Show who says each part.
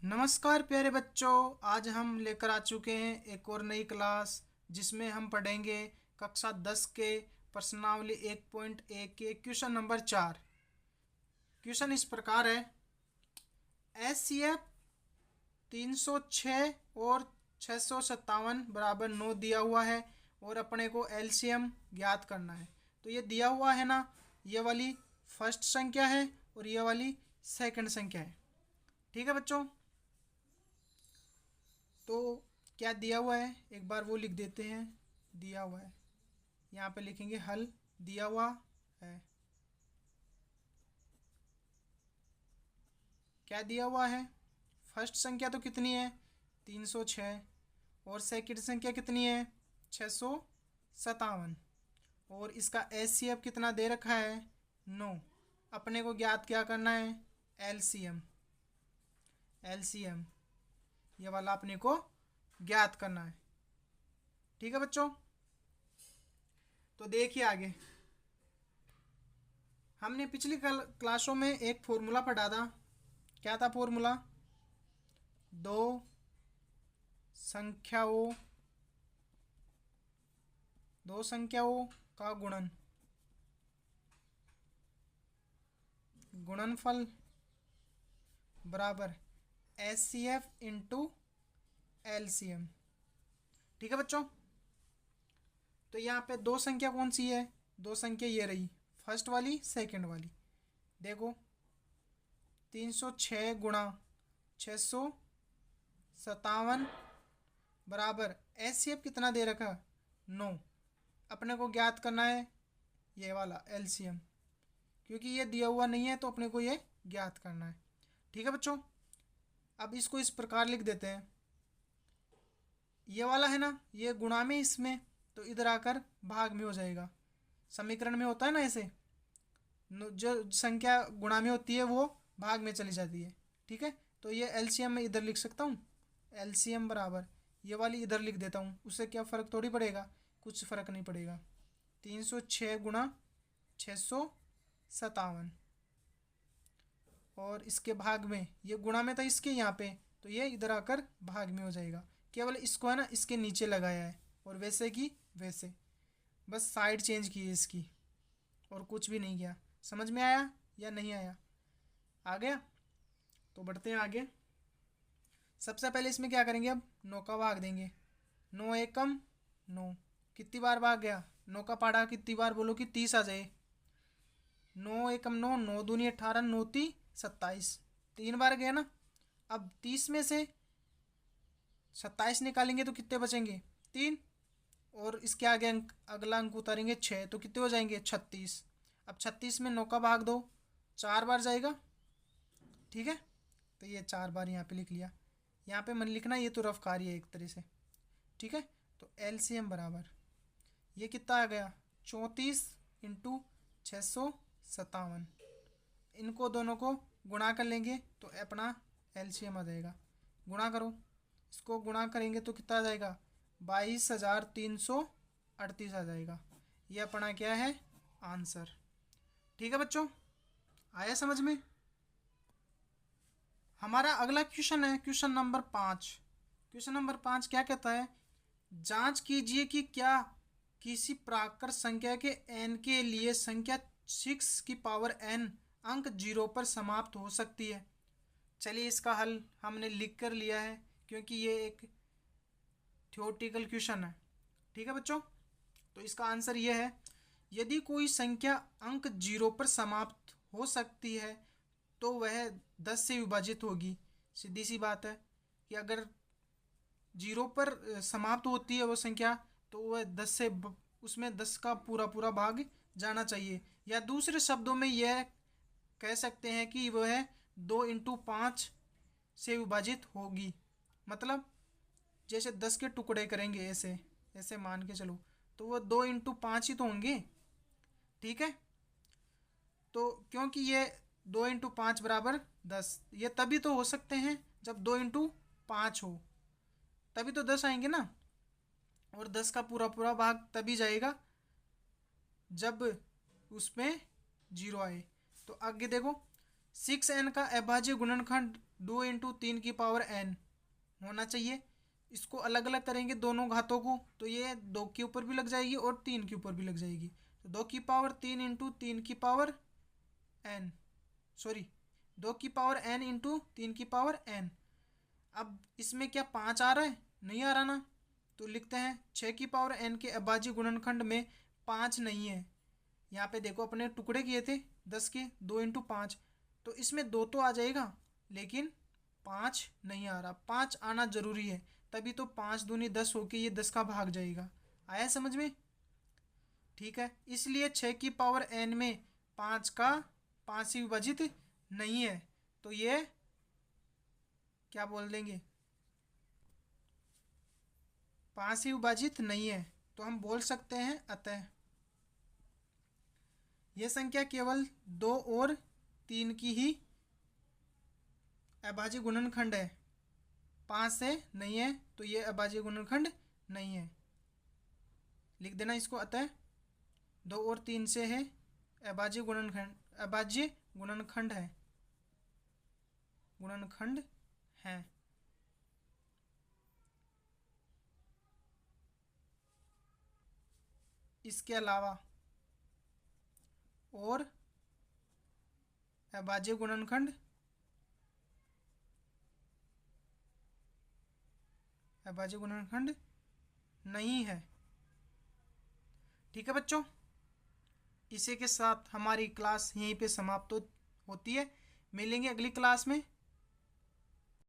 Speaker 1: नमस्कार प्यारे बच्चों, आज हम लेकर आ चुके हैं एक और नई क्लास जिसमें हम पढ़ेंगे कक्षा 10 के प्रश्नावली 1.1 के क्वेश्चन नंबर 4। क्वेश्चन इस प्रकार है, HCF 306 और 657 बराबर 9 दिया हुआ है और अपने को LCM ज्ञात करना है। तो ये दिया हुआ है ना, ये वाली फर्स्ट संख्या है और ये वाली सेकंड संख्या है। ठीक है बच्चों, तो क्या दिया हुआ है एक बार वो लिख देते हैं। दिया हुआ है, यहाँ पे लिखेंगे हल दिया हुआ है। क्या दिया हुआ है, फर्स्ट संख्या तो कितनी है 306 और सेकंड संख्या कितनी है 657 और इसका HCF कितना दे रखा है 9। अपने को ज्ञात क्या करना है LCM ये वाला अपने को ज्ञात करना है। ठीक है बच्चों, तो देखिए आगे हमने पिछली क्लासों में एक फॉर्मूला पढ़ा था। क्या था फॉर्मूला, दो संख्याओं का गुणनफल बराबर HCF इंटू LCM। ठीक है बच्चों, तो यहाँ पे दो संख्या कौन सी है, दो संख्या ये रही, फर्स्ट वाली सेकंड वाली। देखो 306 गुणा 657 बराबर HCF कितना दे रखा 9। अपने को ज्ञात करना है ये वाला LCM, क्योंकि ये दिया हुआ नहीं है तो अपने को ये ज्ञात करना है। ठीक है बच्चों, अब इसको इस प्रकार लिख देते हैं। ये वाला है ना, ये गुणा में इसमें, तो इधर आकर भाग में हो जाएगा। समीकरण में होता है ना ऐसे, जो संख्या गुणा में होती है वो भाग में चली जाती है। ठीक है, तो ये LCM में इधर लिख सकता हूँ। LCM बराबर ये वाली इधर लिख देता हूँ, उससे क्या फ़र्क थोड़ी पड़ेगा, कुछ फ़र्क नहीं पड़ेगा। 306 गुणा 657 और इसके भाग में, ये गुणा में था इसके यहाँ पे, तो ये इधर आकर भाग में हो जाएगा। केवल इसको है ना इसके नीचे लगाया है और वैसे की वैसे, बस साइड चेंज की है इसकी और कुछ भी नहीं किया। समझ में आया या नहीं आया, आ गया? तो बढ़ते हैं आगे। सबसे पहले इसमें क्या करेंगे, अब 9 का भाग देंगे। 9 एकम 9, कितनी बार भाग गया 9 का पाड़ा कितनी बार, बोलो कि 30 आ जाए। 9 एकम 9, 9 दूनी 18, 9 ती 27, 3 बार गया ना। अब 30 में से 27 निकालेंगे तो कितने बचेंगे 3, और इसके आगे अगला अंक उतारेंगे 6, तो कितने हो जाएंगे 36। अब 36 में 9 का भाग दो, 4 बार जाएगा। ठीक है, तो ये 4 बार यहाँ पे लिख लिया। यहाँ पे मन लिखना, ये तो रफ कार्य है एक तरह से। ठीक है, तो LCM बराबर ये कितना आ गया 34 इंटू 657। इनको दोनों को गुणा कर लेंगे तो अपना LCM आ जाएगा। गुणा करो, इसको गुणा करेंगे तो कितना आ जाएगा 22,338 आ जाएगा। ये अपना क्या है आंसर। ठीक है बच्चों, आया समझ में? हमारा अगला क्वेश्चन है क्वेश्चन नंबर 5। क्वेश्चन नंबर 5 क्या कहता है, जांच कीजिए कि क्या किसी प्राकृत संख्या के n के लिए संख्या 6 की पावर n अंक 0 पर समाप्त हो सकती है। चलिए इसका हल हमने लिख कर लिया है क्योंकि ये एक थ्योरेटिकल क्वेश्चन है। ठीक है बच्चों, तो इसका आंसर ये है, यदि कोई संख्या अंक 0 पर समाप्त हो सकती है तो वह 10 से विभाजित होगी। सीधी सी बात है कि अगर 0 पर समाप्त होती है वो संख्या तो वह 10 से उसमें 10 का पूरा पूरा भाग जाना चाहिए, या दूसरे शब्दों में यह कह सकते हैं कि वह 2 इंटू 5 से विभाजित होगी। मतलब जैसे 10 के टुकड़े करेंगे ऐसे ऐसे मान के चलो, तो वह 2 इंटू 5 ही तो होंगे। ठीक है, तो क्योंकि ये 2 इंटू 5 बराबर 10, ये तभी तो हो सकते हैं जब 2 इंटू 5 हो, तभी तो 10 आएंगे ना। और 10 का पूरा पूरा भाग तभी जाएगा जब उसमें 0 आए। तो आगे देखो, 6n का अभाज्य गुणनखंड 2 इंटू 3 की पावर n होना चाहिए। इसको अलग अलग करेंगे दोनों घातों को, तो ये 2 के ऊपर भी लग जाएगी और 3 के ऊपर भी लग जाएगी। तो 2 की पावर 3 इंटू 3 की पावर n, सॉरी 2 की पावर n इंटू 3 की पावर n। अब इसमें क्या 5 आ रहा है? नहीं आ रहा ना, तो लिखते हैं 6 की पावर n के अभाज्य गुणनखंड में 5 नहीं है। यहाँ पे देखो अपने टुकड़े किए थे 10 के, 2 इंटू 5, तो इसमें 2 तो आ जाएगा लेकिन 5 नहीं आ रहा। 5 आना जरूरी है, तभी तो 5 दूनी 10 होके ये 10 का भाग जाएगा। आया समझ में? ठीक है, इसलिए 6 की पावर n में 5 से विभाजित नहीं है, तो ये क्या बोल देंगे? 5 से विभाजित नहीं है, तो हम बोल सकते हैं अतः यह संख्या केवल 2 और 3 की ही अभाज्य गुणनखंड है, 5 से नहीं है, तो ये अभाज्य गुणनखंड नहीं है। लिख देना इसको, अतः 2 और 3 से है, अभाज्य गुणनखंड है। इसके अलावा और अभाज्य गुणनखंड नहीं है। ठीक है बच्चों, इसी के साथ हमारी क्लास यहीं पे समाप्त होती है। मिलेंगे अगली क्लास में।